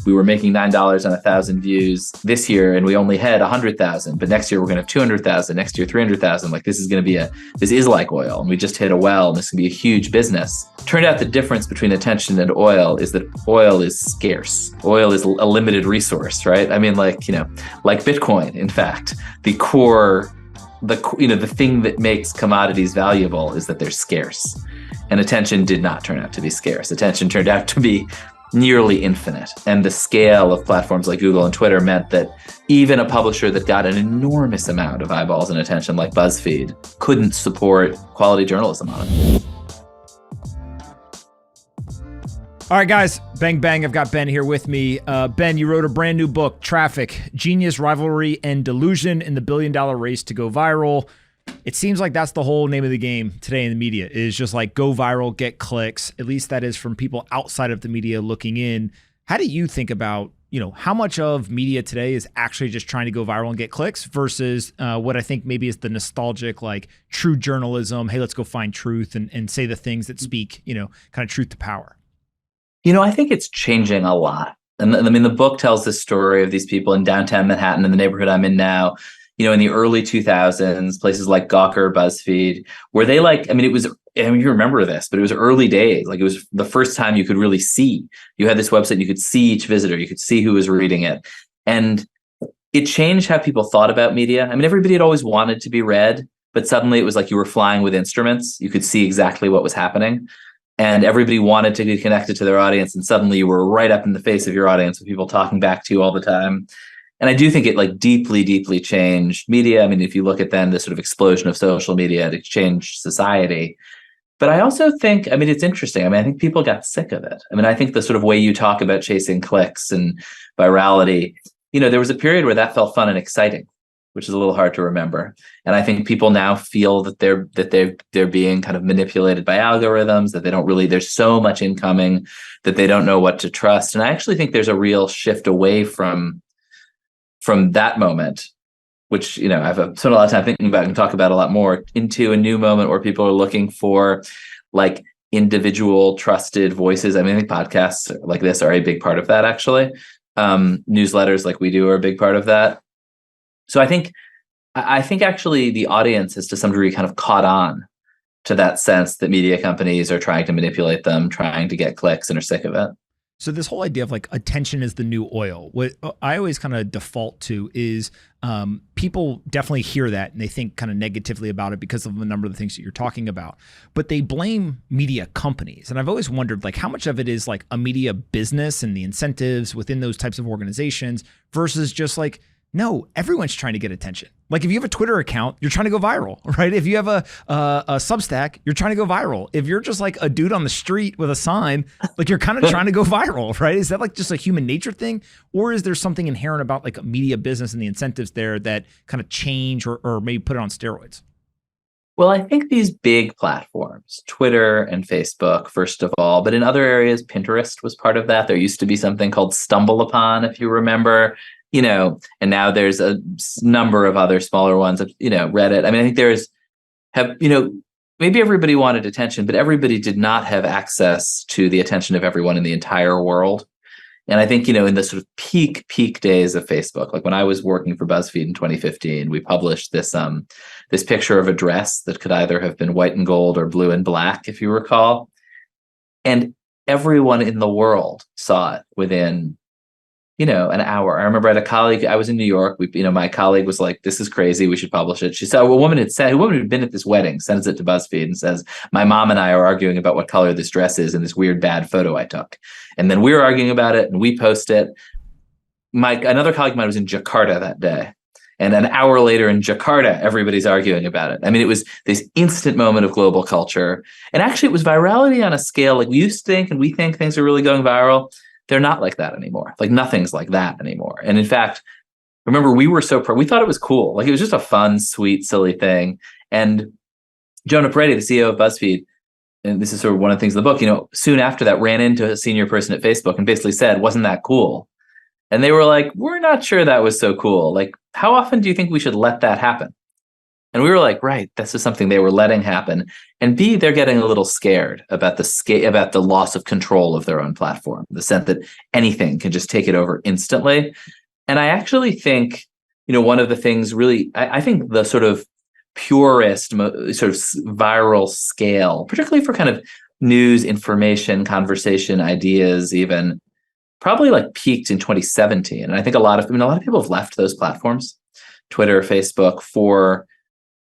we were making $9 on 1,000 views this year and we only had 100,000, but next year we're going to have 200,000, next year 300,000. Like this is like oil, and we just hit a well, and this can be a huge business. Turned out the difference between attention and oil is that oil is scarce. Oil is a limited resource, right? I mean, like Bitcoin, in fact, the thing that makes commodities valuable is that they're scarce. And attention did not turn out to be scarce. Attention turned out to be nearly infinite. And the scale of platforms like Google and Twitter meant that even a publisher that got an enormous amount of eyeballs and attention like BuzzFeed couldn't support quality journalism on it. All right, guys, bang, bang. I've got Ben here with me. Ben, you wrote a brand new book, Traffic, Genius, Rivalry, and Delusion in the billion-dollar race to go viral. It seems like that's the whole name of the game today in the media, is just like go viral, get clicks. At least that is from people outside of the media looking in. How do you think about, how much of media today is actually just trying to go viral and get clicks versus what I think maybe is the nostalgic, like true journalism? Hey, let's go find truth and say the things that speak, kind of truth to power. I think it's changing a lot. And I mean, the book tells this story of these people in downtown Manhattan, in the neighborhood I'm in now, in the early 2000s, places like Gawker, BuzzFeed, where they you remember this, but it was early days. Like it was the first time you could really see. You had this website, you could see each visitor, you could see who was reading it. And it changed how people thought about media. I mean, everybody had always wanted to be read, but suddenly it was like you were flying with instruments. You could see exactly what was happening. And everybody wanted to be connected to their audience. And suddenly you were right up in the face of your audience with people talking back to you all the time. And I do think it deeply, deeply changed media. I mean, if you look at then the sort of explosion of social media, it changed society. But I also think, it's interesting. I think people got sick of it. I think the sort of way you talk about chasing clicks and virality, there was a period where that felt fun and exciting, which is a little hard to remember. And I think people now feel that they're being kind of manipulated by algorithms, that they don't really, there's so much incoming that they don't know what to trust. And I actually think there's a real shift away from that moment, which, I've spent a lot of time thinking about and talk about a lot more, into a new moment where people are looking for like individual trusted voices. I think podcasts like this are a big part of that, actually. Newsletters like we do are a big part of that. So I think actually the audience has to some degree kind of caught on to that sense that media companies are trying to manipulate them, trying to get clicks, and are sick of it. So this whole idea of like attention is the new oil, what I always kind of default to is people definitely hear that and they think kind of negatively about it because of a number of the things that you're talking about, but they blame media companies. And I've always wondered like how much of it is like a media business and the incentives within those types of organizations versus just like, no, everyone's trying to get attention. Like if you have a Twitter account, you're trying to go viral, right? If you have a Substack, you're trying to go viral. If you're just like a dude on the street with a sign, like you're kind of trying to go viral, right? Is that like just a human nature thing? Or is there something inherent about like a media business and the incentives there that kind of change or maybe put it on steroids? Well, I think these big platforms, Twitter and Facebook, first of all, but in other areas, Pinterest was part of that. There used to be something called Stumble Upon, if you remember. And now there's a number of other smaller ones, Reddit. I think maybe everybody wanted attention, but everybody did not have access to the attention of everyone in the entire world. And I think, in the sort of peak days of Facebook, like when I was working for BuzzFeed in 2015, we published this picture of a dress that could either have been white and gold or blue and black, if you recall. And everyone in the world saw it within an hour. I remember I had a colleague, I was in New York. My colleague was like, this is crazy. We should publish it. She said, a woman had been at this wedding, sends it to BuzzFeed and says, my mom and I are arguing about what color this dress is in this weird, bad photo I took. And then we were arguing about it and we post it. Another colleague of mine was in Jakarta that day. And an hour later in Jakarta, everybody's arguing about it. It was this instant moment of global culture. And actually it was virality on a scale like we used to think, and we think things are really going viral. They're not like that anymore. Like nothing's like that anymore. And in fact, remember we were we thought it was cool. Like it was just a fun, sweet, silly thing. And Jonah Peretti, the CEO of BuzzFeed, and this is sort of one of the things in the book, soon after that ran into a senior person at Facebook and basically said, wasn't that cool? And they were like, we're not sure that was so cool. Like, how often do you think we should let that happen? And we were like, right, this is something they were letting happen. And B, they're getting a little scared about about the loss of control of their own platform, the sense that anything can just take it over instantly. And I actually think, one of the things really, I think the sort of purest, sort of viral scale, particularly for kind of news, information, conversation, ideas, even probably like peaked in 2017. And I think a lot of people have left those platforms, Twitter, Facebook, for,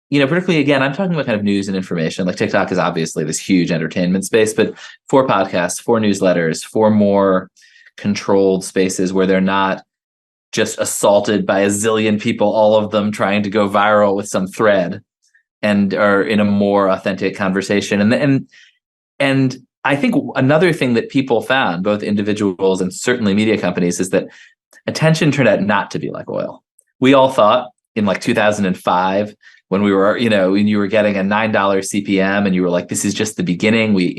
particularly, again, I'm talking about kind of news and information. Like TikTok is obviously this huge entertainment space, but for podcasts, for newsletters, for more controlled spaces where they're not just assaulted by a zillion people, all of them trying to go viral with some thread, and are in a more authentic conversation. And I think another thing that people found, both individuals and certainly media companies, is that attention turned out not to be like oil. We all thought in like 2005, when we were, when you were getting a $9 CPM and you were like, this is just the beginning. We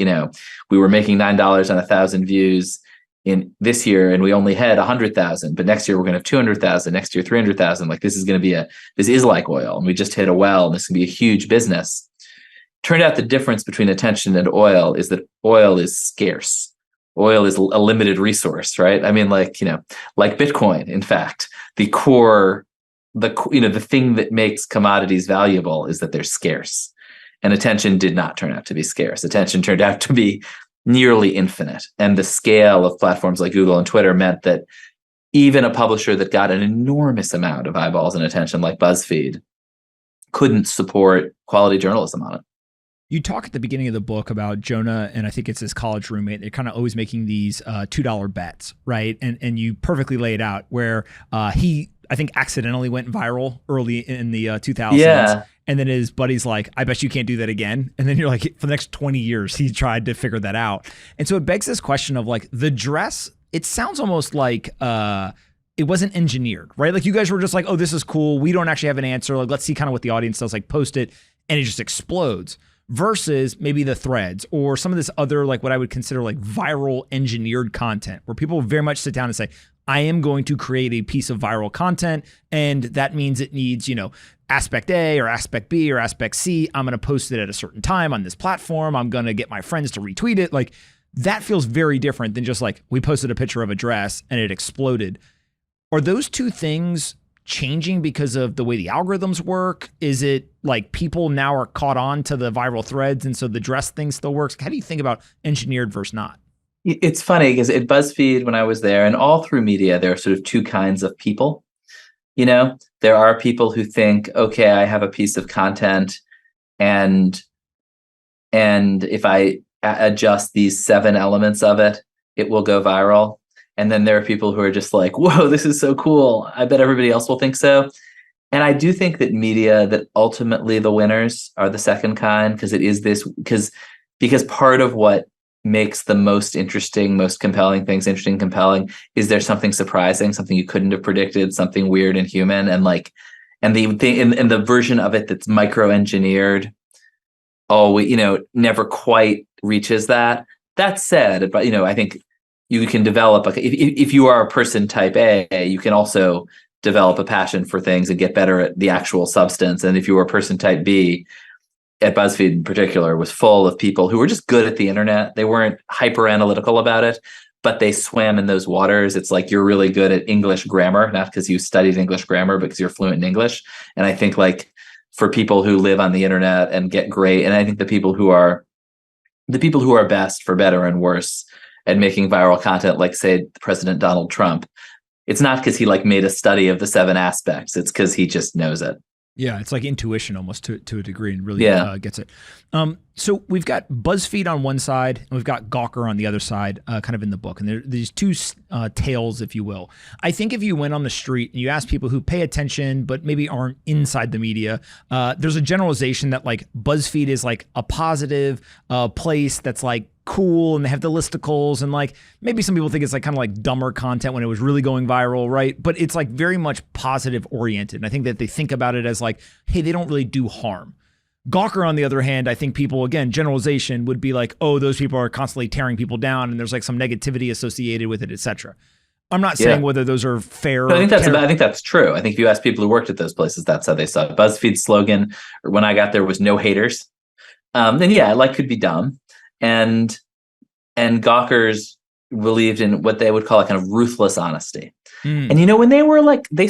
were making $9 on 1,000 views in this year, and we only had 100,000, but next year we're going to have 200,000, next year 300,000. Like, this is like oil, and we just hit a well, and this can be a huge business. Turned out the difference between attention and oil is that oil is scarce. Oil is a limited resource, right? I mean, like Bitcoin, in fact, the thing that makes commodities valuable is that they're scarce. And attention did not turn out to be scarce. Attention turned out to be nearly infinite. And the scale of platforms like Google and Twitter meant that even a publisher that got an enormous amount of eyeballs and attention, like BuzzFeed, couldn't support quality journalism on it. You talk at the beginning of the book about Jonah, and I think it's his college roommate. They're kind of always making these $2 bets, right? And you perfectly lay it out where he, I think, accidentally went viral early in the 2000s. Yeah. And then his buddy's like, I bet you can't do that again. And then you're like, for the next 20 years, he tried to figure that out. And so it begs this question of like the dress. It sounds almost like it wasn't engineered, right? Like you guys were just like, oh, this is cool. We don't actually have an answer. Like, let's see kind of what the audience does, like post it, and it just explodes. Versus maybe the threads or some of this other, like what I would consider like viral engineered content, where people very much sit down and say, I am going to create a piece of viral content, and that means it needs, aspect A or aspect B or aspect C. I'm going to post it at a certain time on this platform. I'm going to get my friends to retweet it. Like, that feels very different than just like, we posted a picture of a dress and it exploded. Are those two things changing because of the way the algorithms work? Is it like people now are caught on to the viral threads, and so the dress thing still works? How do you think about engineered versus not? It's funny because at BuzzFeed, when I was there, and all through media, there are sort of two kinds of people. There are people who think, okay, I have a piece of content, and if I adjust these 7 elements of it, it will go viral. And then there are people who are just like, whoa, this is so cool. I bet everybody else will think so. And I do think that media, that ultimately the winners are the second kind, because it is this, because part of what makes the most interesting, most compelling things interesting, compelling, is there something surprising, something you couldn't have predicted, something weird and human, and the thing, and the version of it that's micro-engineered, never quite reaches that. That said, but I think you can develop if you are a person type A, you can also develop a passion for things and get better at the actual substance. And if you were a person type B, at BuzzFeed in particular, was full of people who were just good at the internet. They weren't hyper analytical about it, but they swam in those waters. It's like, you're really good at English grammar, not because you studied English grammar, but because you're fluent in English. And I think like for people who live on the internet and get great, and I think the people who are best, for better and worse, at making viral content, like say President Donald Trump, it's not because he like made a study of the 7 aspects. It's because he just knows it. Yeah, it's like intuition almost to a degree, and really gets it. So we've got BuzzFeed on one side, and we've got Gawker on the other side, kind of in the book. And there are these two tales, if you will. I think if you went on the street and you asked people who pay attention but maybe aren't inside the media, there's a generalization that like BuzzFeed is like a positive place that's like cool, and they have the listicles, and like maybe some people think it's like kind of like dumber content when it was really going viral, right? But it's like very much positive oriented. And I think that they think about it as like, hey, they don't really do harm. Gawker, on the other hand, I think people, again, generalization would be like, oh, those people are constantly tearing people down, and there's like some negativity associated with it, etc. I'm not saying Yeah. whether those are fair. But I think that's true. I think if you ask people who worked at those places, that's how they saw it. BuzzFeed's slogan when I got there was "No haters." Then yeah, like could be dumb, and Gawkers believed in what they would call a kind of ruthless honesty. And when they were like they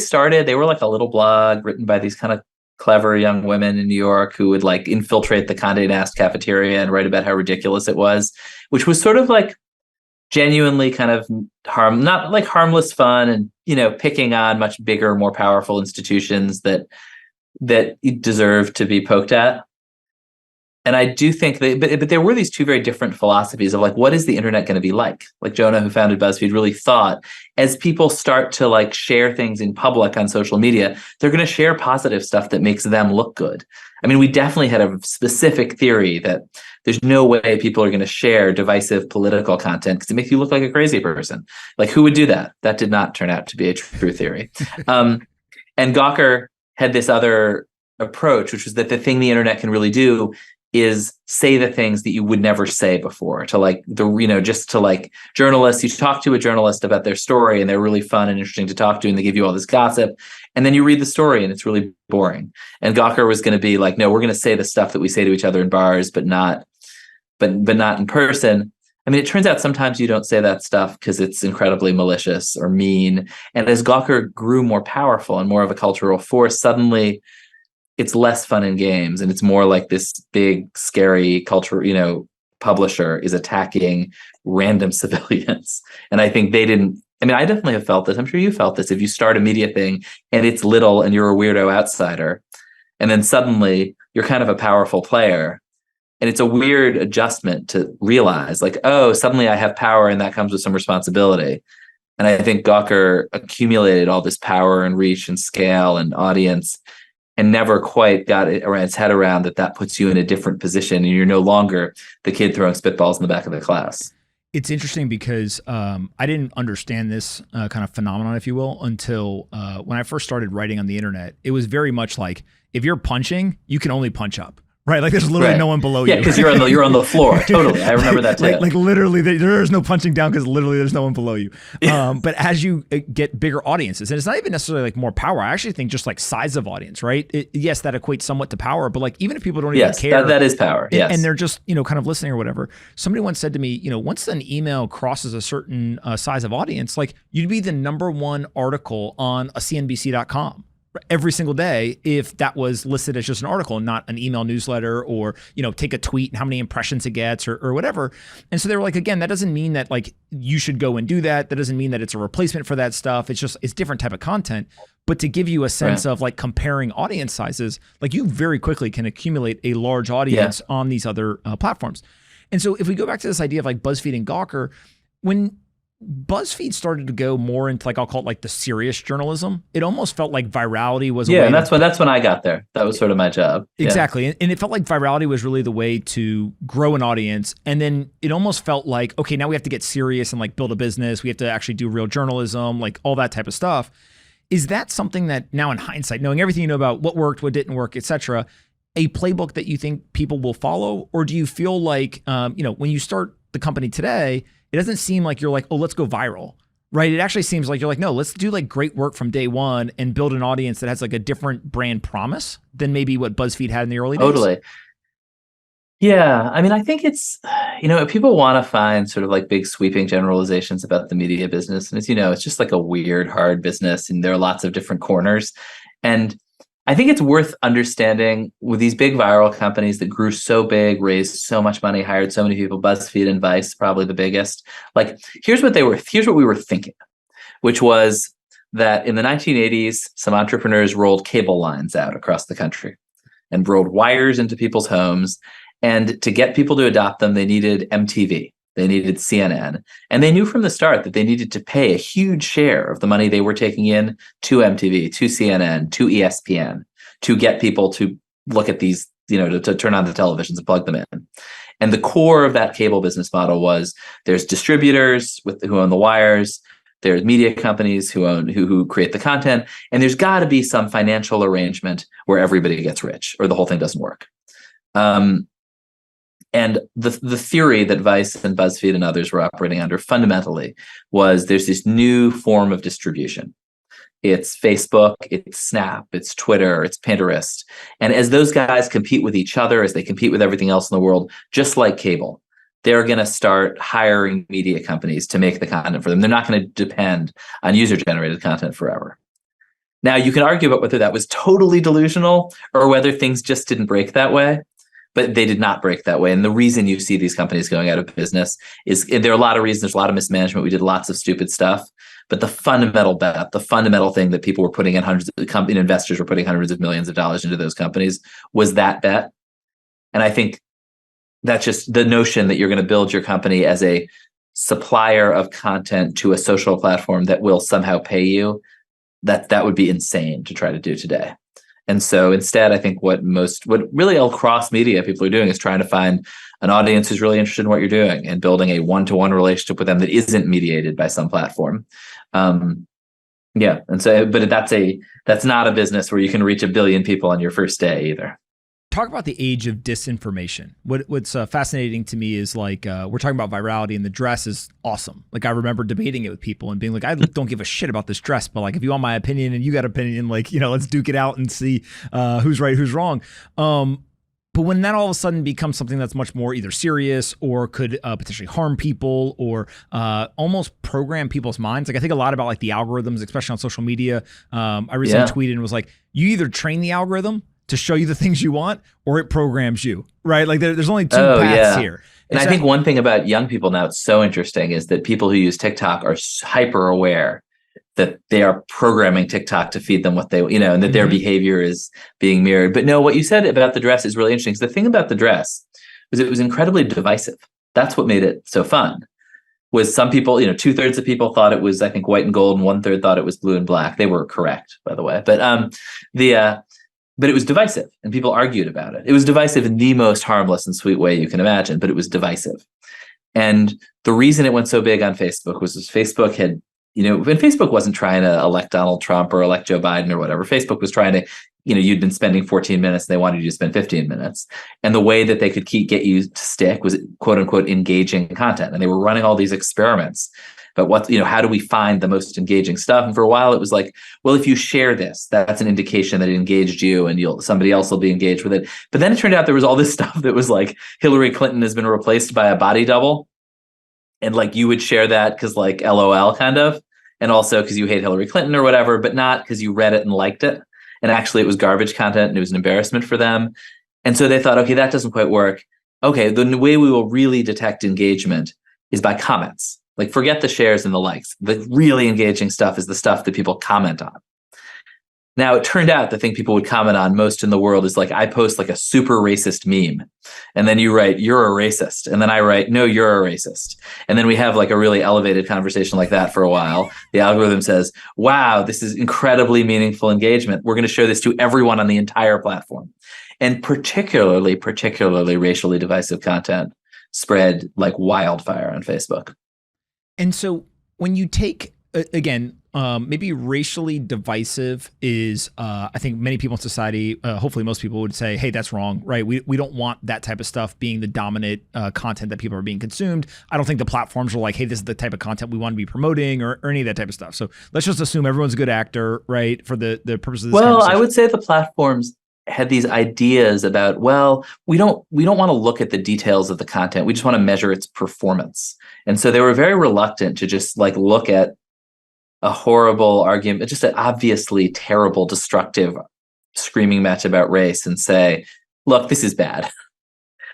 were like a little blog written by these kind of clever young women in New York who would like infiltrate the Condé Nast cafeteria and write about how ridiculous it was, which was sort of like genuinely kind of not like harmless fun, and picking on much bigger, more powerful institutions that deserve to be poked at. And I do think but there were these two very different philosophies of like, what is the internet going to be like? Like Jonah, who founded BuzzFeed, really thought as people start to like share things in public on social media, they're going to share positive stuff that makes them look good. I mean, we definitely had a specific theory that there's no way people are going to share divisive political content because it makes you look like a crazy person. Like, who would do that? That did not turn out to be a true theory. And Gawker had this other approach, which was that the thing the internet can really do is say the things that you would never say before to like just to like journalists. You talk to a journalist about their story and they're really fun and interesting to talk to and they give you all this gossip, and then you read the story and it's really boring. And Gawker was going to be like, no, we're going to say the stuff that we say to each other in bars, but not in person. I mean, it turns out sometimes you don't say that stuff because it's incredibly malicious or mean. And as Gawker grew more powerful and more of a cultural force, suddenly it's less fun in games, and it's more like this big, scary culture, publisher is attacking random civilians. And I think I definitely have felt this. I'm sure you felt this. If you start a media thing and it's little and you're a weirdo outsider, and then suddenly you're kind of a powerful player, and it's a weird adjustment to realize like, oh, suddenly I have power and that comes with some responsibility. And I think Gawker accumulated all this power and reach and scale and audience and never quite got its head around that puts you in a different position and you're no longer the kid throwing spitballs in the back of the class. It's interesting because I didn't understand this kind of phenomenon, if you will, until when I first started writing on the internet. It was very much like, if you're punching, you can only punch up. Right, like there's literally no one below you. Yeah, because you're on the floor. Totally, I remember that too. Like literally, there is no punching down because literally there's no one below you. But as you get bigger audiences, and it's not even necessarily like more power. I actually think just like size of audience, right? Yes, that equates somewhat to power. But like even if people don't even care, that is power. Yes, and they're just kind of listening or whatever. Somebody once said to me, once an email crosses a certain size of audience, like you'd be the #1 article on a CNBC.com. Every single day, if that was listed as just an article and not an email newsletter, or take a tweet and how many impressions it gets or whatever. And so they were like, again, that doesn't mean that like you should go and do that. That doesn't mean that it's a replacement for that stuff. It's different type of content. But to give you a sense of like comparing audience sizes, like you very quickly can accumulate a large audience on these other platforms. And so if we go back to this idea of like BuzzFeed and Gawker, when BuzzFeed started to go more into like, I'll call it like the serious journalism, it almost felt like virality was a way. And that's when I got there. That was sort of my job. Exactly. And it felt like virality was really the way to grow an audience. And then it almost felt like, okay, now we have to get serious and like build a business. We have to actually do real journalism, like all that type of stuff. Is that something that now in hindsight, knowing everything you know about what worked, what didn't work, et cetera, a playbook that you think people will follow? Or do you feel like, when you start the company today, it doesn't seem like you're like, oh, let's go viral, right? It actually seems like you're like, no, let's do like great work from day one and build an audience that has like a different brand promise than maybe what BuzzFeed had in the early days. Totally. Yeah. I mean, I think it's, people want to find sort of like big sweeping generalizations about the media business. And as you know, it's just like a weird, hard business and there are lots of different corners. And I think it's worth understanding with these big viral companies that grew so big, raised so much money, hired so many people, BuzzFeed and Vice, probably the biggest. Like, here's what we were thinking, which was that in the 1980s, some entrepreneurs rolled cable lines out across the country and rolled wires into people's homes. And to get people to adopt them, they needed MTV. They needed CNN. And they knew from the start that they needed to pay a huge share of the money they were taking in to MTV, to CNN, to ESPN, to get people to look at these, to turn on the televisions and plug them in. And the core of that cable business model was there's distributors who own the wires, there's media companies who create the content, and there's got to be some financial arrangement where everybody gets rich or the whole thing doesn't work. And the theory that Vice and BuzzFeed and others were operating under fundamentally was there's this new form of distribution. It's Facebook, it's Snap, it's Twitter, it's Pinterest. And as those guys compete with each other, as they compete with everything else in the world, just like cable, they're going to start hiring media companies to make the content for them. They're not going to depend on user-generated content forever. Now, you can argue about whether that was totally delusional or whether things just didn't break that way. But they did not break that way. And the reason you see these companies going out of business is there are a lot of reasons. There's a lot of mismanagement. We did lots of stupid stuff. But the fundamental bet, the fundamental thing that people were putting in investors were putting hundreds of millions of dollars into those companies was that bet. And I think that's just the notion that you're going to build your company as a supplier of content to a social platform that will somehow pay you. That would be insane to try to do today. And so instead, I think what really all cross media people are doing is trying to find an audience who's really interested in what you're doing and building a one-to-one relationship with them that isn't mediated by some platform. And so, but that's not a business where you can reach 1 billion people on your first day either. Talk about the age of disinformation. What's fascinating to me is like we're talking about virality, and the dress is awesome. Like I remember debating it with people and being like, I don't give a shit about this dress, but like if you want my opinion and you got opinion, like let's duke it out and see who's right, who's wrong. But when that all of a sudden becomes something that's much more either serious or could potentially harm people or almost program people's minds, like I think a lot about like the algorithms, especially on social media. I recently tweeted and was like, you either train the algorithm to show you the things you want, or it programs you, right? Like there's only two paths here. And I think one thing about young people now, it's so interesting, is that people who use TikTok are hyper aware that they are programming TikTok to feed them what they, and that their behavior is being mirrored. But no, what you said about the dress is really interesting. So the thing about the dress was it was incredibly divisive. That's what made it so fun. Was some people, 2/3 of people thought it was, I think, white and gold, and 1/3 thought it was blue and black. They were correct, by the way. But it was divisive, and people argued about it. It was divisive in the most harmless and sweet way you can imagine, but it was divisive. And the reason it went so big on Facebook was Facebook had, and Facebook wasn't trying to elect Donald Trump or elect Joe Biden or whatever. Facebook was trying to, you'd been spending 14 minutes and they wanted you to spend 15 minutes. And the way that they could get you to stick was quote unquote engaging content. And they were running all these experiments. But how do we find the most engaging stuff? And for a while, it was like, well, if you share this, that's an indication that it engaged you, and somebody else will be engaged with it. But then it turned out there was all this stuff that was like Hillary Clinton has been replaced by a body double, and like you would share that because like LOL kind of, and also because you hate Hillary Clinton or whatever, but not because you read it and liked it. And actually, it was garbage content and it was an embarrassment for them. And so they thought, okay, that doesn't quite work. Okay, the way we will really detect engagement is by comments. Like forget the shares and the likes. The really engaging stuff is the stuff that people comment on. Now, it turned out the thing people would comment on most in the world is like, I post like a super racist meme. And then you write, you're a racist. And then I write, no, you're a racist. And then we have like a really elevated conversation like that for a while. The algorithm says, wow, this is incredibly meaningful engagement. We're going to show this to everyone on the entire platform. And particularly racially divisive content spread like wildfire on Facebook. And so when you take, again, maybe racially divisive is, I think many people in society, hopefully most people would say, hey, that's wrong, right? We don't want that type of stuff being the dominant content that people are being consumed. I don't think the platforms are like, hey, this is the type of content we want to be promoting or any of that type of stuff. So let's just assume everyone's a good actor, right? For the purposes of this conversation. I would say the platforms had these ideas about, well, we don't want to look at the details of the content. We just want to measure its performance. And so they were very reluctant to just like look at a horrible argument, just an obviously terrible, destructive, screaming match about race and say, look, this is bad.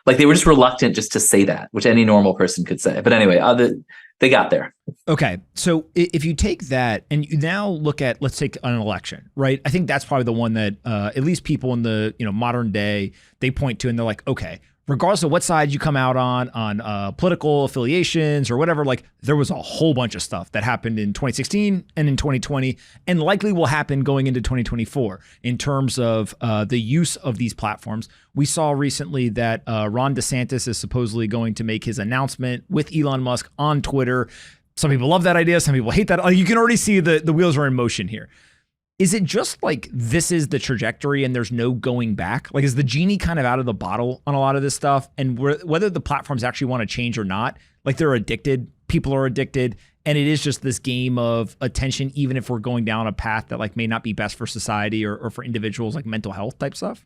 Like they were just reluctant just to say that, which any normal person could say. But anyway, they got there. Okay. So if you take that and you now look at, let's take an election, right? I think that's probably the one that at least people in the modern day, they point to and they're like, okay, regardless of what side you come out on political affiliations or whatever, like there was a whole bunch of stuff that happened in 2016 and in 2020 and likely will happen going into 2024 in terms of the use of these platforms. We saw recently that Ron DeSantis is supposedly going to make his announcement with Elon Musk on Twitter. Some people love that idea. Some people hate that. You can already see the wheels are in motion here. is it just like this is the trajectory and there's no going back? Like, is the genie kind of out of the bottle on a lot of this stuff? And whether the platforms actually want to change or not, like they're addicted, people are addicted, and it is just this game of attention, even if we're going down a path that like may not be best for society or for individuals, like mental health type stuff?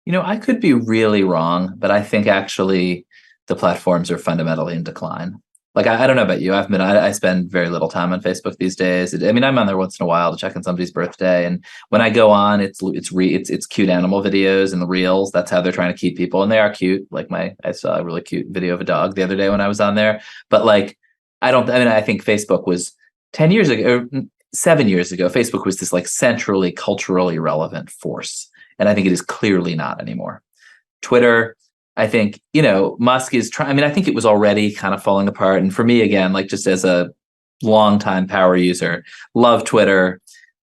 I could be really wrong, but I think actually the platforms are fundamentally in decline. Like, I don't know about you. I spend very little time on Facebook these days. I'm on there once in a while to check on somebody's birthday. And when I go on, it's cute animal videos and the reels. That's how they're trying to keep people. And they are cute. Like I saw a really cute video of a dog the other day when I was on there. But like, I think Facebook was 10 years ago, or 7 years ago, Facebook was this like centrally, culturally relevant force. And I think it is clearly not anymore. Twitter, I think, Musk is trying. I think it was already kind of falling apart. And for me, again, like just as a longtime power user, love Twitter.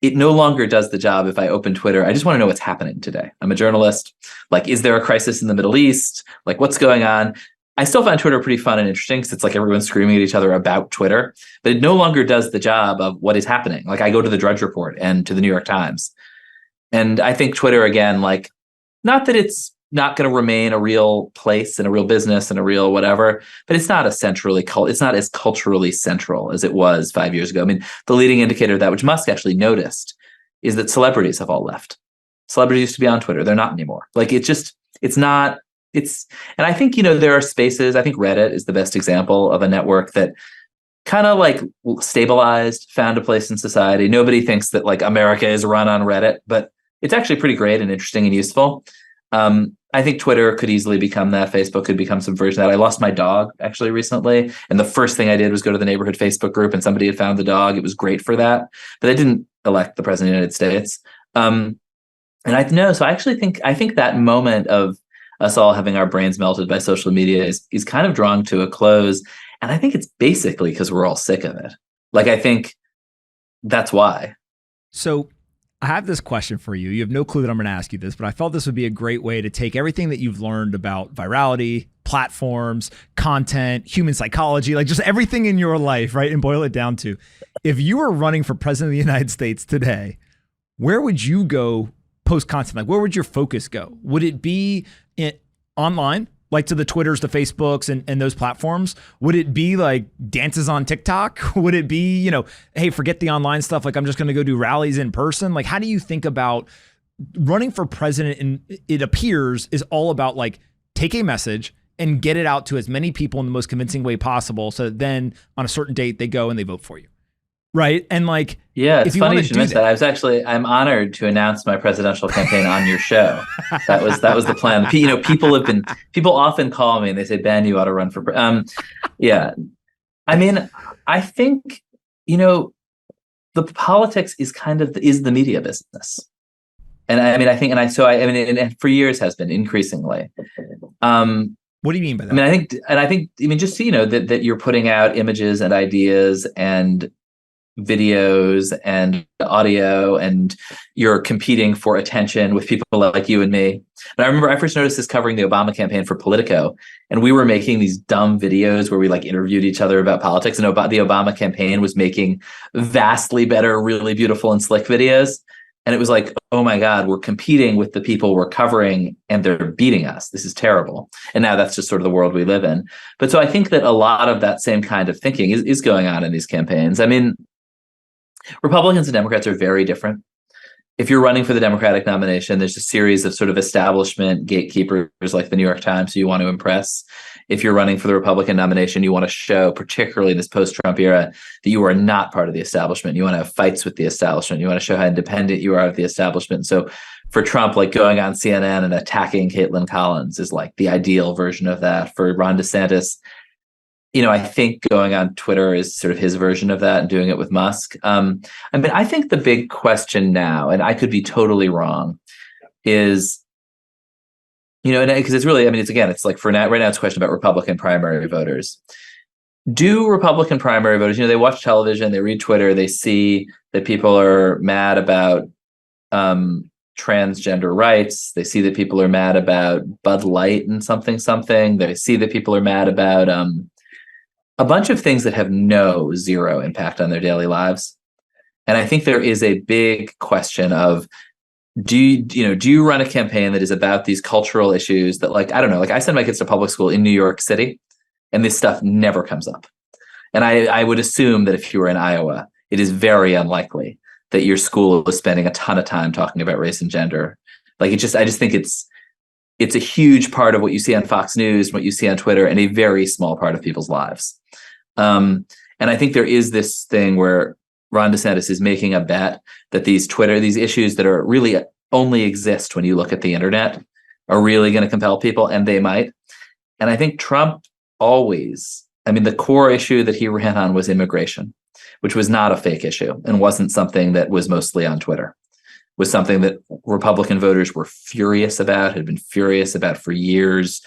It no longer does the job. If I open Twitter, I just want to know what's happening today. I'm a journalist. Like, is there a crisis in the Middle East? Like, what's going on? I still find Twitter pretty fun and interesting because it's like everyone's screaming at each other about Twitter, but it no longer does the job of what is happening. Like, I go to the Drudge Report and to the New York Times. And I think Twitter, again, like, not that it's not going to remain a real place and a real business and a real whatever, but it's not it's not as culturally central as it was 5 years ago. The leading indicator of that, which Musk actually noticed, is that celebrities have all left. Celebrities used to be on Twitter. They're not anymore. Like, and I think, there are spaces. I think Reddit is the best example of a network that kind of like stabilized, found a place in society. Nobody thinks that like America is run on Reddit, but it's actually pretty great and interesting and useful. I think Twitter could easily become that. Facebook could become some version of that. I lost my dog actually recently, and the first thing I did was go to the neighborhood Facebook group, and somebody had found the dog. It was great for that, but I didn't elect the president of the United States. And so I think that moment of us all having our brains melted by social media is kind of drawing to a close, and I think it's basically because we're all sick of it. Like, I think that's why. So I have this question for you. You have no clue that I'm going to ask you this, but I felt this would be a great way to take everything that you've learned about virality, platforms, content, human psychology, like just everything in your life, right? And boil it down to, if you were running for president of the United States today, where would you go post content? Like, where would your focus go? Would it be online? Like to the Twitters, the Facebooks, and those platforms? Would it be like dances on TikTok? Would it be, hey, forget the online stuff. Like, I'm just going to go do rallies in person. Like, how do you think about running for president? And it appears is all about like, take a message and get it out to as many people in the most convincing way possible. So that then on a certain date, they go and they vote for you. Right. And like, yeah, it's funny you should mention that. I'm honored to announce my presidential campaign on your show. That was the plan. People often call me and they say, Ben, you ought to run for, yeah. I think, the politics is is the media business. And and for years has been increasingly. What do you mean by that? I think, just so that you're putting out images and ideas and videos and audio, and you're competing for attention with people like you and me. And I remember I first noticed this covering the Obama campaign for Politico, and we were making these dumb videos where we like interviewed each other about politics, and the Obama campaign was making vastly better, really beautiful and slick videos. And it was like, oh my God, we're competing with the people we're covering and they're beating us. This is terrible. And now that's just sort of the world we live in. But so I think that a lot of that same kind of thinking is going on in these campaigns. Republicans and Democrats are very different. If you're running for the Democratic nomination, there's a series of sort of establishment gatekeepers like the New York Times who you want to impress. If you're running for the Republican nomination, you want to show, particularly in this post-Trump era, that you are not part of the establishment. You want to have fights with the establishment. You want to show how independent you are of the establishment. So for Trump, like going on CNN and attacking Caitlin Collins is like the ideal version of that. For Ron DeSantis, I think going on Twitter is sort of his version of that and doing it with Musk. I think the big question now, and I could be totally wrong, is, because it's really, it's like for now, right now it's a question about Republican primary voters. Do Republican primary voters, they watch television, they read Twitter, they see that people are mad about transgender rights. They see that people are mad about Bud Light and something. They see that people are mad about a bunch of things that have zero impact on their daily lives. And I think there is a big question of, do you run a campaign that is about these cultural issues that, like, I don't know, like I send my kids to public school in New York City and this stuff never comes up. And I would assume that if you were in Iowa, it is very unlikely that your school is spending a ton of time talking about race and gender. Like, I just think it's a huge part of what you see on Fox News, what you see on Twitter, and a very small part of people's lives. And I think there is this thing where Ron DeSantis is making a bet that these issues that are really only exist when you look at the internet are really going to compel people, and they might. And I think Trump always, I mean, the core issue that he ran on was immigration, which was not a fake issue and wasn't something that was mostly on Twitter. It was something that Republican voters were furious about, had been furious about for years,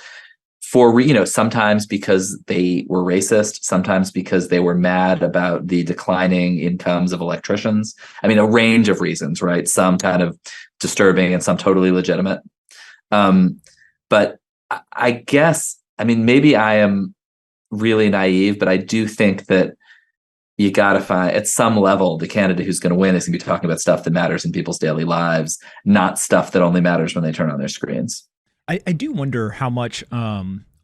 sometimes because they were racist, sometimes because they were mad about the declining incomes of electricians. I mean, a range of reasons, right? Some kind of disturbing and some totally legitimate. But I guess, I mean, maybe I am really naive, but I do think that you got to find, at some level, the candidate who's going to win is going to be talking about stuff that matters in people's daily lives, not stuff that only matters when they turn on their screens. I do wonder how much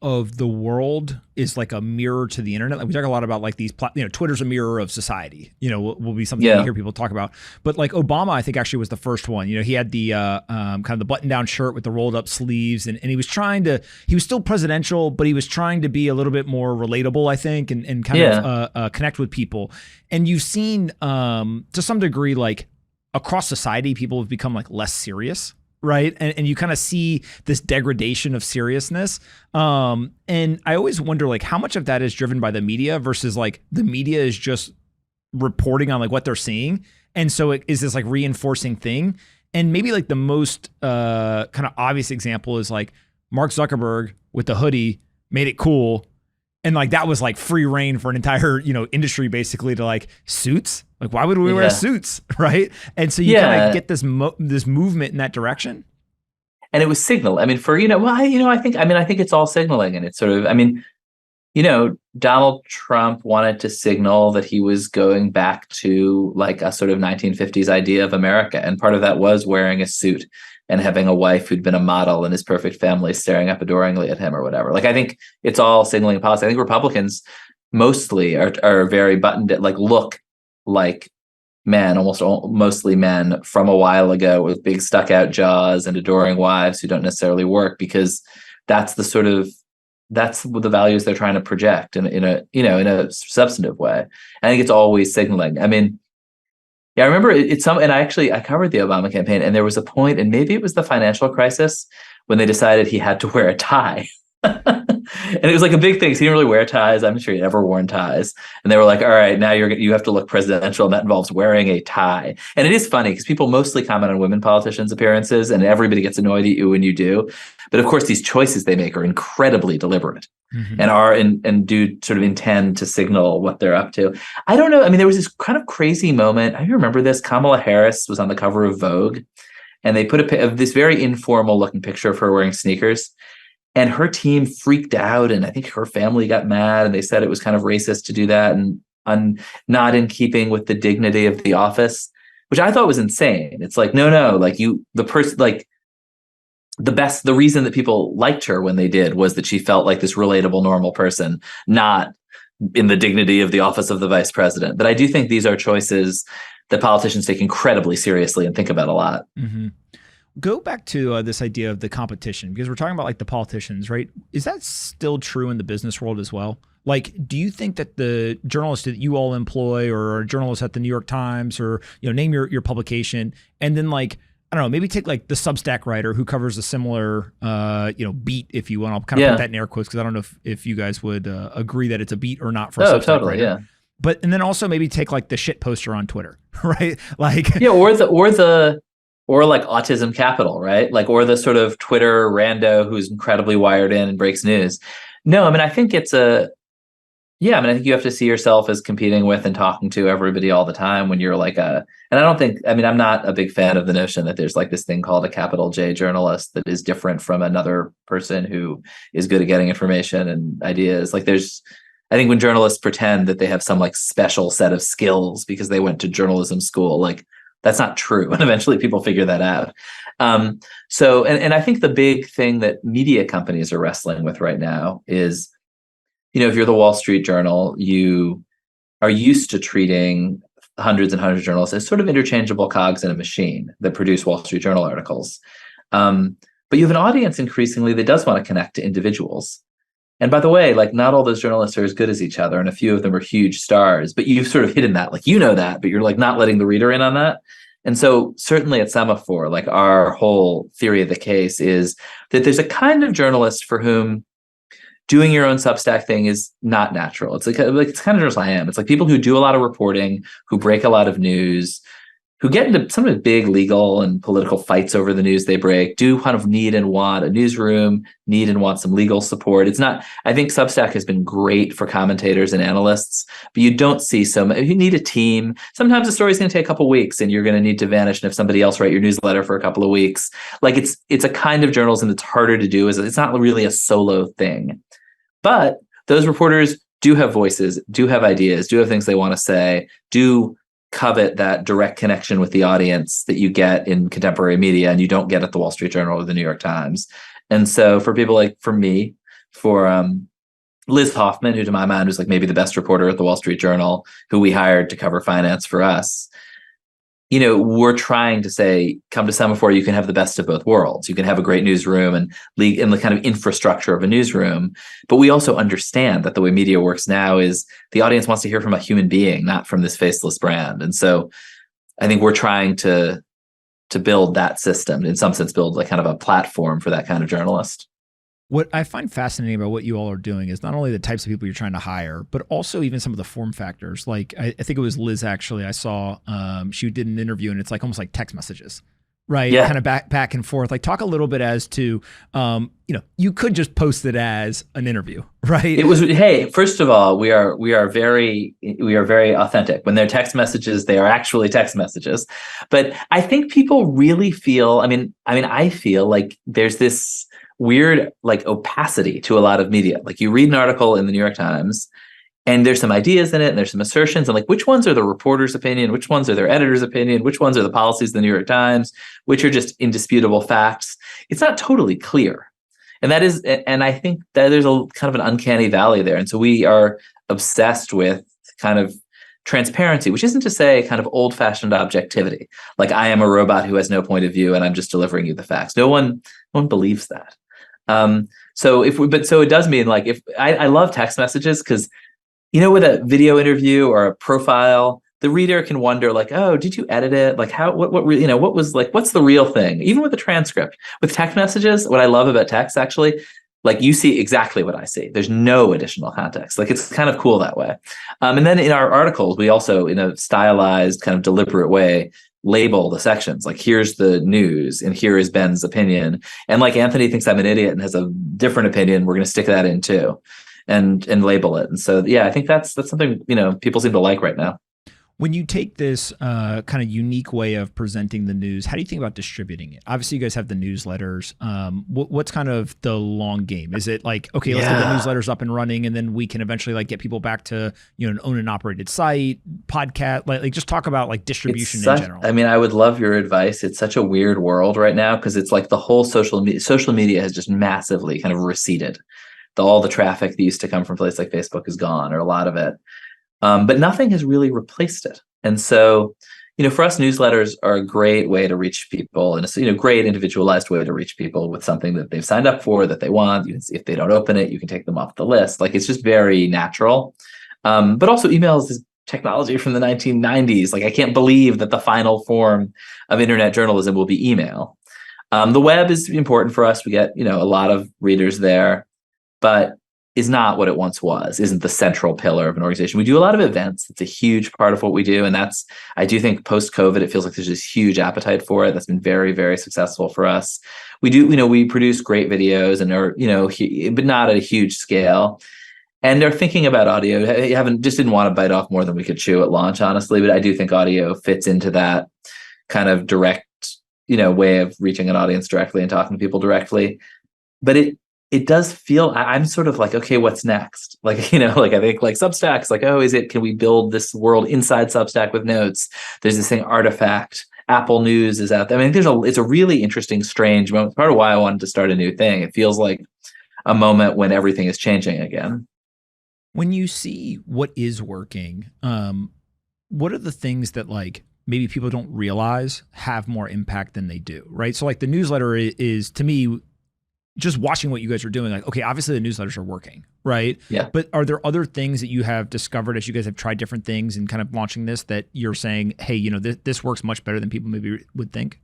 of the world is like a mirror to the internet. Like we talk a lot about like these, Twitter's a mirror of society, will be something you hear people talk about. But like Obama, I think actually was the first one. He had the kind of the button down shirt with the rolled up sleeves, and he was he was still presidential, but he was trying to be a little bit more relatable, I think, and kind of connect with people. And you've seen to some degree, like across society, people have become like less serious. Right. And you kind of see this degradation of seriousness. And I always wonder, like, how much of that is driven by the media versus like the media is just reporting on like what they're seeing. And so it is this like reinforcing thing. And maybe like the most kind of obvious example is like Mark Zuckerberg with the hoodie made it cool. And like that was like free reign for an entire, industry basically to like suits. Like, why would we wear suits, right? And so you kind of get this this movement in that direction. And it was signal. I mean, I think it's all signaling, and it's sort of, Donald Trump wanted to signal that he was going back to like a sort of 1950s idea of America, and part of that was wearing a suit and having a wife who'd been a model and his perfect family staring up adoringly at him or whatever. Like, I think it's all signaling policy. I think Republicans mostly are very buttoned, like look like men, mostly men from a while ago with big stuck out jaws and adoring wives who don't necessarily work, because that's the values they're trying to project in a substantive way. I think it's always signaling. I mean, I remember and I covered the Obama campaign, and there was a point, and maybe it was the financial crisis, when they decided he had to wear a tie. And it was like a big thing. So he didn't really wear ties. I'm sure he never worn ties. And they were like, all right, now you have to look presidential, and that involves wearing a tie. And it is funny because people mostly comment on women politicians' appearances, and everybody gets annoyed at you when you do. But of course, these choices they make are incredibly deliberate, and do sort of intend to signal what they're up to. I don't know. I mean, there was this kind of crazy moment. I remember this. Kamala Harris was on the cover of Vogue, and they put this very informal looking picture of her wearing sneakers. And her team freaked out, and I think her family got mad, and they said it was kind of racist to do that and not in keeping with the dignity of the office, which I thought was insane. It's like, no, like the reason that people liked her when they did was that she felt like this relatable, normal person, not in the dignity of the office of the vice president. But I do think these are choices that politicians take incredibly seriously and think about a lot. Mm-hmm. Go back to this idea of the competition, because we're talking about like the politicians, right? Is that still true in the business world as well? Like, do you think that the journalists that you all employ, or journalists at the New York Times, or name your publication, and then like, I don't know, maybe take like the Substack writer who covers a similar beat, if you want. I'll kind of put that in air quotes because I don't know if you guys would agree that it's a beat or not for a Substack writer. Yeah. But and then also maybe take like the shit poster on Twitter, right? Like or like Autism Capital, right? Like, or the sort of Twitter rando who's incredibly wired in and breaks news. No, I mean, I think I think you have to see yourself as competing with and talking to everybody all the time when you're like and I'm not a big fan of the notion that there's like this thing called a capital J journalist that is different from another person who is good at getting information and ideas. Like I think when journalists pretend that they have some like special set of skills because they went to journalism school, like that's not true. And eventually people figure that out. And I think the big thing that media companies are wrestling with right now is, if you're the Wall Street Journal, you are used to treating hundreds and hundreds of journalists as sort of interchangeable cogs in a machine that produce Wall Street Journal articles. But you have an audience increasingly that does want to connect to individuals. And by the way, like not all those journalists are as good as each other, and a few of them are huge stars, but you've sort of hidden that, like that, but you're like not letting the reader in on that. And so certainly at Semafor, like our whole theory of the case is that there's a kind of journalist for whom doing your own Substack thing is not natural. It's like it's kind of journalists I am. It's like people who do a lot of reporting, who break a lot of news, who get into some of the big legal and political fights over the news they break, do kind of need and want a newsroom, need and want some legal support. It's not, I think Substack has been great for commentators and analysts, but you don't see you need a team. Sometimes the story's going to take a couple of weeks and you're going to need to vanish and have somebody else write your newsletter for a couple of weeks. Like it's a kind of journalism that's harder to do. It's not really a solo thing. But those reporters do have voices, do have ideas, do have things they want to say, do covet that direct connection with the audience that you get in contemporary media and you don't get at the Wall Street Journal or the New York Times. And so for people like for me, for Liz Hoffman, who to my mind was like maybe the best reporter at the Wall Street Journal, who we hired to cover finance for us, we're trying to say, come to Semafor, you can have the best of both worlds. You can have a great newsroom and the kind of infrastructure of a newsroom. But we also understand that the way media works now is the audience wants to hear from a human being, not from this faceless brand. And so I think we're trying to build that system, in some sense, build like kind of a platform for that kind of journalist. What I find fascinating about what you all are doing is not only the types of people you're trying to hire, but also even some of the form factors. Like I think it was Liz, actually, I saw she did an interview and it's like almost like text messages, right? Yeah. Kind of back and forth. Like talk a little bit as to, you could just post it as an interview, right? It was, hey, first of all, we are very authentic. When they're text messages, they are actually text messages. But I think people really feel, I feel like there's this weird like opacity to a lot of media. Like you read an article in the New York Times and there's some ideas in it and there's some assertions and like which ones are the reporter's opinion, which ones are their editor's opinion, which ones are the policies of the New York Times, which are just indisputable facts. It's not totally clear. And I think that there's a kind of an uncanny valley there. And so we are obsessed with kind of transparency, which isn't to say kind of old-fashioned objectivity. Like I am a robot who has no point of view and I'm just delivering you the facts. No one believes that. So it does mean like if I love text messages because with a video interview or a profile, the reader can wonder like, oh, did you edit it? Like what was like, what's the real thing? Even with a transcript. With text messages, what I love about text actually, like you see exactly what I see. There's no additional context. Like it's kind of cool that way. And then in our articles, we also in a stylized kind of deliberate way label the sections. Like here's the news and here is Ben's opinion. And like Anthony thinks I'm an idiot and has a different opinion. We're going to stick that in too and label it. And so, yeah, I think that's something, people seem to like right now. When you take this kind of unique way of presenting the news, how do you think about distributing it? Obviously, you guys have the newsletters. What's kind of the long game? Is it like, okay, let's get the newsletters up and running, and then we can eventually like get people back to an owned and operated site, podcast, like just talk about like distribution in general. I would love your advice. It's such a weird world right now because it's like the whole social media has just massively kind of receded. All the traffic that used to come from places like Facebook is gone, or a lot of it. But nothing has really replaced it. And so, for us, newsletters are a great way to reach people and a great individualized way to reach people with something that they've signed up for, that they want. You can see if they don't open it, you can take them off the list. Like it's just very natural. But also email is this technology from the 1990s. Like I can't believe that the final form of internet journalism will be email. The web is important for us. We get, a lot of readers there, but is not what it once was, isn't the central pillar of an organization. We do a lot of events. It's a huge part of what we do. And I do think post-COVID, it feels like there's this huge appetite for it. That's been very, very successful for us. We do, we produce great videos but not at a huge scale. And they're thinking about audio. Didn't want to bite off more than we could chew at launch, honestly. But I do think audio fits into that kind of direct, way of reaching an audience directly and talking to people directly. But it does feel, I'm sort of like, okay, what's next? Like, like I think like Substack's like, oh, can we build this world inside Substack with notes? There's this thing, Artifact. Apple News is out there. I mean, it's a really interesting, strange moment. Part of why I wanted to start a new thing. It feels like a moment when everything is changing again. When you see what is working, what are the things that like maybe people don't realize have more impact than they do, right? So like the newsletter is to me, just watching what you guys are doing, like, okay, obviously the newsletters are working, right? Yeah. But are there other things that you have discovered as you guys have tried different things and kind of launching this that you're saying, hey, this works much better than people maybe would think?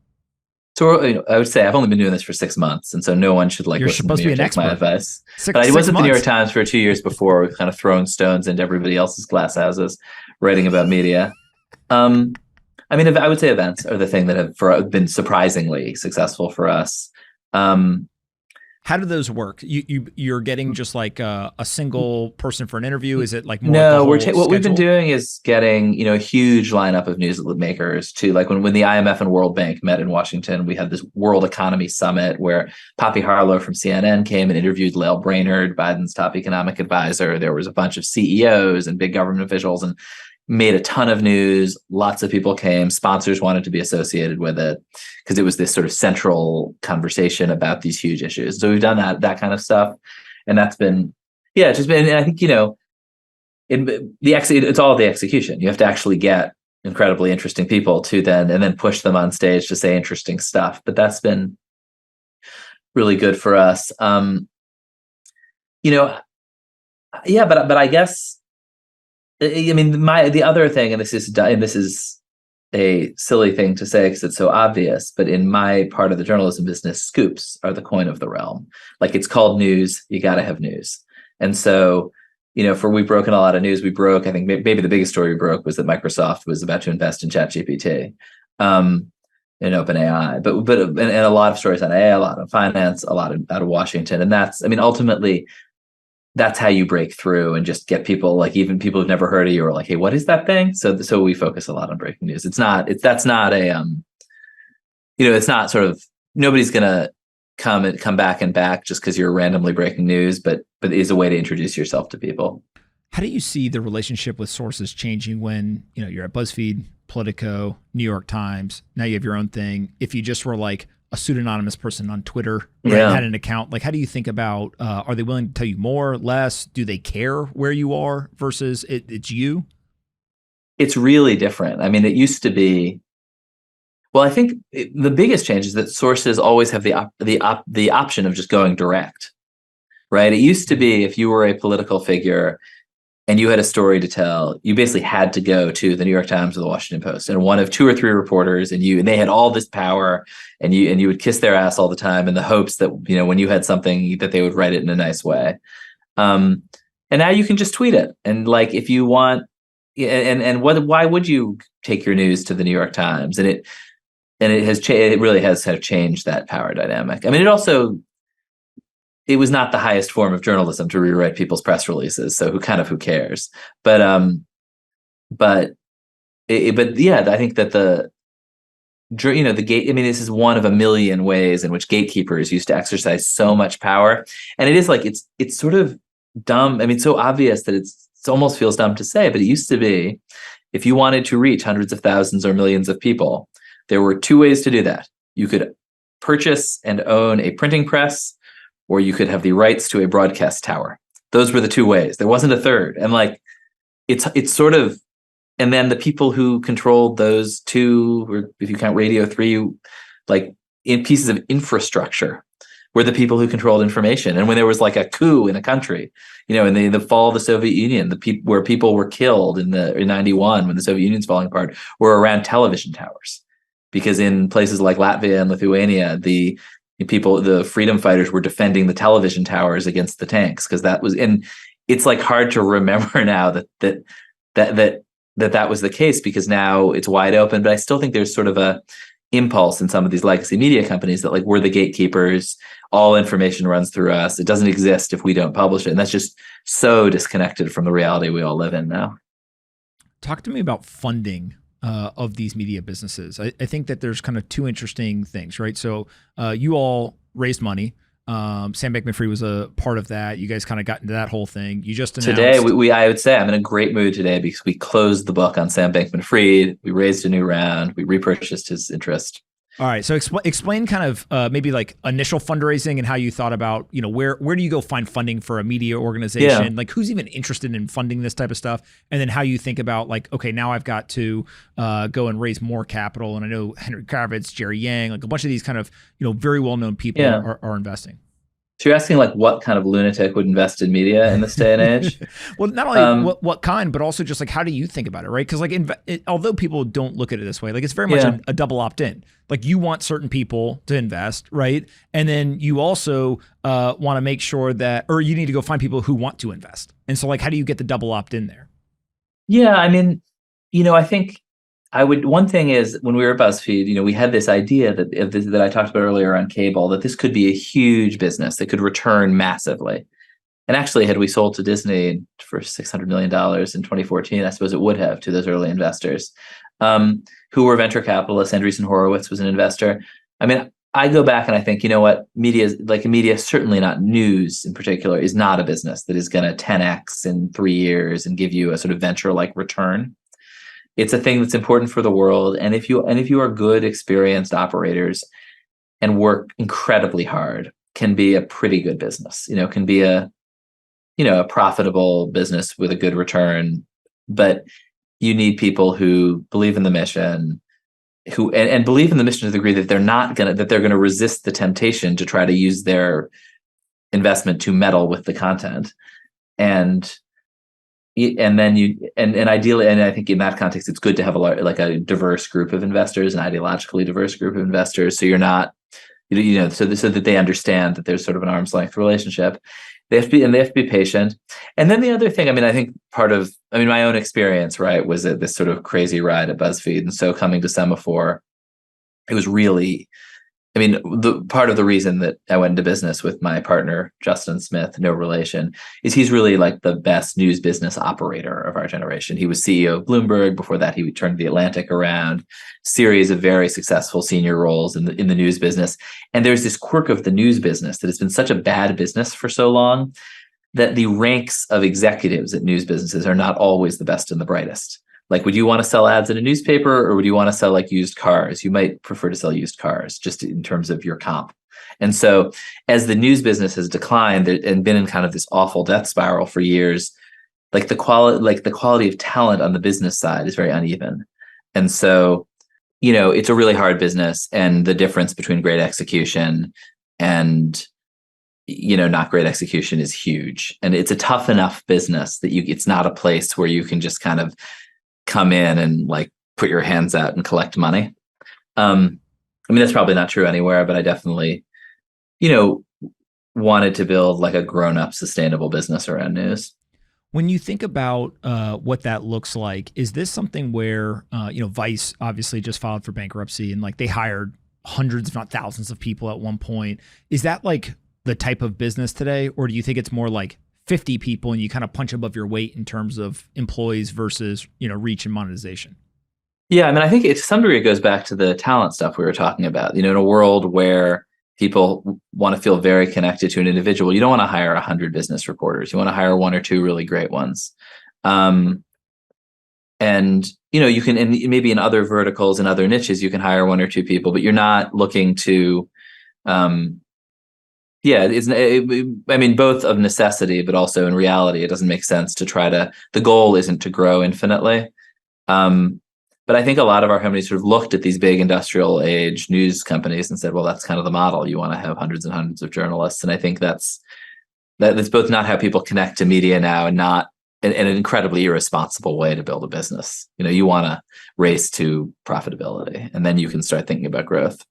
So I would say I've only been doing this for 6 months, and so no one should like You're listen to supposed me to be or an take my expert. advice. Six, But I was six at the New York months. Times for 2 years before, kind of throwing stones into everybody else's glass houses, writing about media. I mean, I would say events are the thing that have been surprisingly successful for us. How do those work? You're getting just like a single person for an interview? Is it like more like a No, whole what we've been schedule? doing is getting, a huge lineup of news makers to like when the IMF and World Bank met in Washington, we had this World Economy Summit where Poppy Harlow from CNN came and interviewed Lael Brainerd, Biden's top economic advisor. There was a bunch of CEOs and big government officials and made a ton of news. Lots of people came. Sponsors wanted to be associated with it because it was this sort of central conversation about these huge issues. So we've done that kind of stuff. And that's been, yeah, it's just been, and I think, it's all the execution. You have to actually get incredibly interesting people to then push them on stage to say interesting stuff. But that's been really good for us. Yeah, but I guess, I mean, the other thing, and this is a silly thing to say because it's so obvious, but in my part of the journalism business, scoops are the coin of the realm. Like it's called news, you got to have news. And so, we've broken a lot of news. I think maybe the biggest story we broke was that Microsoft was about to invest in ChatGPT, in OpenAI, but and a lot of stories on AI, a lot on finance, a lot out of Washington, and that's, I mean, ultimately that's how you break through and just get people, like even people who've never heard of you are like, hey, what is that thing? So we focus a lot on breaking news. That's not a it's not sort of, nobody's gonna come back and back just because you're randomly breaking news, but it is a way to introduce yourself to people. How do you see the relationship with sources changing when, you're at BuzzFeed, Politico, New York Times, now you have your own thing? If you just were like a pseudonymous person on Twitter, right, Yeah. had an account, like how do you think about, are they willing to tell you more, less? Do they care where you are versus it's you? It's really different. I mean, it used to be, well, I think the biggest change is that sources always have the option of just going direct, right? It used to be if you were a political figure and you had a story to tell, you basically had to go to the New York Times or the Washington Post and one of two or three reporters, and they had all this power, and you would kiss their ass all the time in the hopes that when you had something that they would write it in a nice way. And now you can just tweet it, and like if you want, why would you take your news to the New York Times? And it really has kind of changed that power dynamic. I mean, it was not the highest form of journalism to rewrite people's press releases. So who cares? But yeah, I think that the gate. I mean, this is one of a million ways in which gatekeepers used to exercise so much power, and it is like it's sort of dumb. I mean, so obvious that it almost feels dumb to say, but it used to be if you wanted to reach hundreds of thousands or millions of people, there were two ways to do that. You could purchase and own a printing press, or you could have the rights to a broadcast tower. Those were the two ways. There wasn't a third. And like, it's sort of, and then the people who controlled those two, or if you count Radio 3, like in pieces of infrastructure, were the people who controlled information. And when there was like a coup in a country, in the fall of the Soviet Union, where people were killed in 91 when the Soviet Union's falling apart, were around television towers. Because in places like Latvia and Lithuania, the freedom fighters were defending the television towers against the tanks, because that was, and it's like hard to remember now that was the case, because now it's wide open. But I still think there's sort of a impulse in some of these legacy media companies that like, we're the gatekeepers, all information runs through us, it doesn't exist if we don't publish it. And that's just so disconnected from the reality we all live in now. Talk to me about funding of these media businesses. I think that there's kind of two interesting things, right? So you all raised money. Sam Bankman-Fried was a part of that. You guys kind of got into that whole thing. You just announced Today, I would say I'm in a great mood today because we closed the book on Sam Bankman-Fried. We raised a new round. We repurchased his interest. All right. So explain kind of maybe like initial fundraising and how you thought about, where do you go find funding for a media organization? Yeah. Like who's even interested in funding this type of stuff? And then how you think about like, okay, now I've got to go and raise more capital. And I know Henry Kravitz, Jerry Yang, like a bunch of these kind of, very well-known people are investing. So you're asking like what kind of lunatic would invest in media in this day and age? Well, not only what kind, but also just like how do you think about it, right? Because like although people don't look at it this way, like it's very much a double opt-in. Like you want certain people to invest, right? And then you also want to make sure that, or you need to go find people who want to invest. And so like how do you get the double opt-in there? Yeah, I mean, I think one thing is when we were at BuzzFeed, we had this idea that I talked about earlier on cable, that this could be a huge business that could return massively. And actually, had we sold to Disney for $600 million in 2014, I suppose it would have to those early investors who were venture capitalists. Andreessen Horowitz was an investor. I mean, I go back and I think, media, certainly not news in particular, is not a business that is going to 10x in 3 years and give you a sort of venture-like return. It's a thing that's important for the world. And if you are good, experienced operators and work incredibly hard, can be a pretty good business, can be a profitable business with a good return. But you need people who believe in the mission, and believe in the mission to the degree that they're going to resist the temptation to try to use their investment to meddle with the content. And then ideally, and I think in that context, it's good to have a diverse group of investors, an ideologically diverse group of investors. So you're not, so that they understand that there's sort of an arm's length relationship. They have to be patient. And then the other thing, I think my own experience, right, was this sort of crazy ride at BuzzFeed. And so coming to Semafor, it was really, the part of the reason that I went into business with my partner, Justin Smith, no relation, is he's really like the best news business operator of our generation. He was CEO of Bloomberg. Before that, he turned The Atlantic around, series of very successful senior roles in the news business. And there's this quirk of the news business that has been such a bad business for so long that the ranks of executives at news businesses are not always the best and the brightest. Like, would you want to sell ads in a newspaper, or would you want to sell like used cars? You might prefer to sell used cars just in terms of your comp. And so as the news business has declined and been in kind of this awful death spiral for years, like the quality of talent on the business side is very uneven. And so, it's a really hard business, and the difference between great execution and not great execution is huge. And it's a tough enough business that it's not a place where you can just kind of come in and like put your hands out and collect money. That's probably not true anywhere, but I definitely, wanted to build like a grown-up sustainable business around news. When you think about what that looks like, is this something where, Vice obviously just filed for bankruptcy and like they hired hundreds, if not thousands of people at one point. Is that like the type of business today? Or do you think it's more like 50 people and you kind of punch above your weight in terms of employees versus, reach and monetization? Yeah, I think to some degree it goes back to the talent stuff we were talking about. In a world where people want to feel very connected to an individual, you don't want to hire 100 business reporters. You want to hire one or two really great ones. And you can, and maybe in other verticals and other niches, you can hire one or two people, but you're not looking to both of necessity, but also in reality, it doesn't make sense to the goal isn't to grow infinitely. But I think a lot of our companies sort of looked at these big industrial age news companies and said, well, that's kind of the model. You want to have hundreds and hundreds of journalists. And I think that's both not how people connect to media now, and not an incredibly irresponsible way to build a business. You want to race to profitability, and then you can start thinking about growth.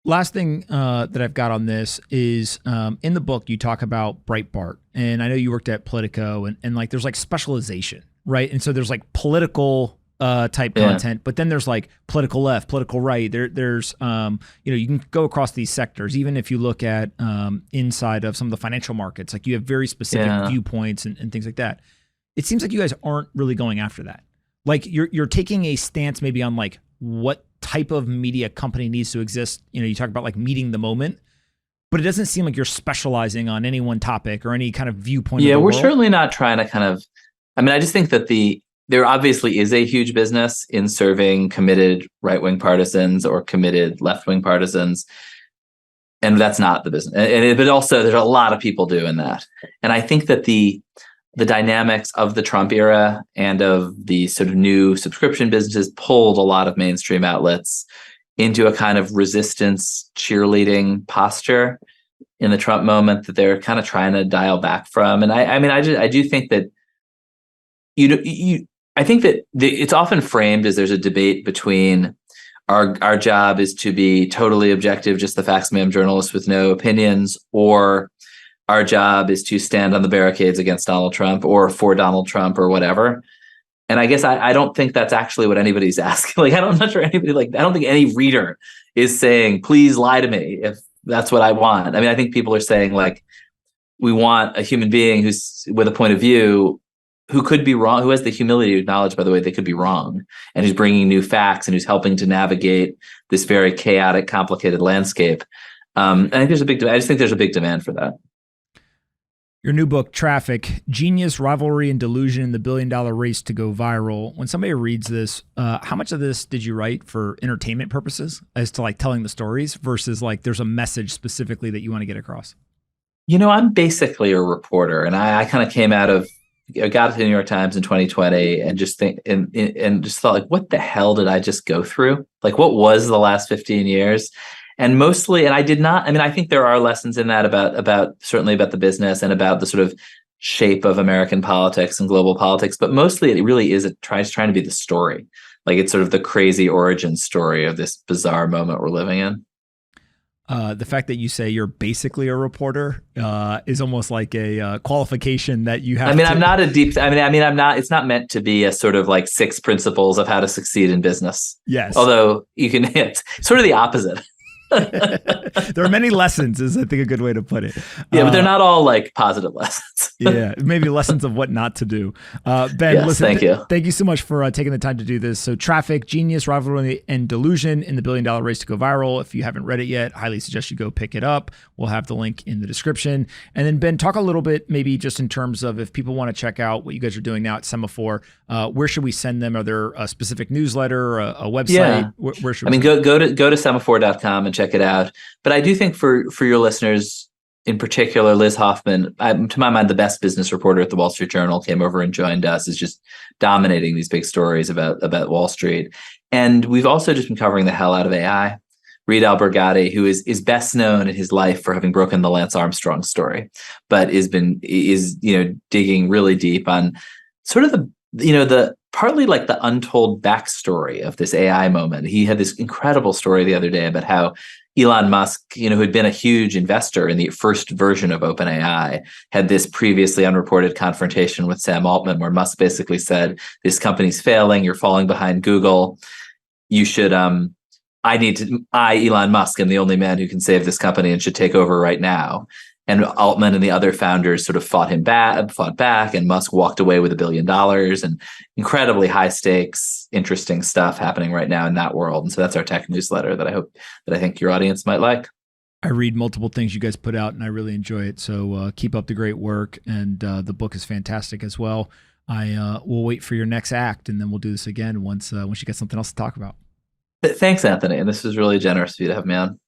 Last thing that I've got on this is in the book, you talk about Breitbart. And I know you worked at Politico, and like there's like specialization, right? And so there's like political type content, but then there's like political left, political right. There's you can go across these sectors. Even if you look at inside of some of the financial markets, like you have very specific viewpoints and things like that. It seems like you guys aren't really going after that. Like you're taking a stance maybe on like what type of media company needs to exist. You talk about like meeting the moment, but it doesn't seem like you're specializing on any one topic or any kind of viewpoint of Yeah, the we're world. certainly not trying to kind of, I mean, I just think that there obviously is a huge business in serving committed right-wing partisans or committed left-wing partisans. And that's not the business. But also there's a lot of people doing that. And I think that the dynamics of the Trump era and of the sort of new subscription businesses pulled a lot of mainstream outlets into a kind of resistance cheerleading posture in the Trump moment that they're kind of trying to dial back from. And I do think that I think that it's often framed as there's a debate between our job is to be totally objective, just the facts ma'am journalists with no opinions, or our job is to stand on the barricades against Donald Trump or for Donald Trump or whatever. And I guess I don't think that's actually what anybody's asking. Like, I'm not sure anybody, like, I don't think any reader is saying, please lie to me if that's what I want. I mean, I think people are saying, like, we want a human being who's with a point of view, who could be wrong, who has the humility to acknowledge, by the way, they could be wrong, and who's bringing new facts and who's helping to navigate this very chaotic, complicated landscape. I think I just think there's a big demand for that. Your new book, Traffic, Genius, Rivalry, and Delusion, the billion-dollar race to go viral. When somebody reads this, how much of this did you write for entertainment purposes as to like telling the stories versus like there's a message specifically that you want to get across? I'm basically a reporter, and I kind of got to the New York Times in 2020 and just just thought, like, what the hell did I just go through? Like, what was the last 15 years? And mostly, and I did not, I mean, I think there are lessons in that about certainly about the business and about the sort of shape of American politics and global politics, but mostly it really is, trying to be the story. Like, it's sort of the crazy origin story of this bizarre moment we're living in. The fact that you say you're basically a reporter is almost like a qualification that you have. I mean, I'm not a deep. I'm not. It's not meant to be a sort of like 6 principles of how to succeed in business. Yes. Although you can, it's sort of the opposite. There are many lessons, is I think a good way to put it. Yeah, but they're not all like positive lessons. Yeah, maybe lessons of what not to do. Ben, yes, listen, thank you so much for taking the time to do this. So Traffic, Genius, Rivalry, and Delusion in the billion-dollar race to go viral. If you haven't read it yet, highly suggest you go pick it up. We'll have the link in the description. And then Ben, talk a little bit maybe just in terms of if people want to check out what you guys are doing now at Semafor, where should we send them? Are there a specific newsletter, a website? Yeah. Where should we go to semafor.com and check it out. But I do think for your listeners, in particular, Liz Hoffman, to my mind, the best business reporter at the Wall Street Journal, came over and joined us, is just dominating these big stories about Wall Street. And we've also just been covering the hell out of AI. Reed Albergati, who is best known in his life for having broken the Lance Armstrong story, but is digging really deep on sort of the partly like the untold backstory of this AI moment. He had this incredible story the other day about how Elon Musk, who had been a huge investor in the first version of OpenAI, had this previously unreported confrontation with Sam Altman, where Musk basically said, "This company's failing. You're falling behind Google. You should. Elon Musk, am the only man who can save this company and should take over right now." And Altman and the other founders sort of fought back, and Musk walked away with $1 billion, and incredibly high stakes, interesting stuff happening right now in that world. And so that's our tech newsletter that I think your audience might like. I read multiple things you guys put out, and I really enjoy it. So keep up the great work, and the book is fantastic as well. I will wait for your next act, and then we'll do this again once you get something else to talk about. Thanks, Anthony. And this was really generous of you to have me on.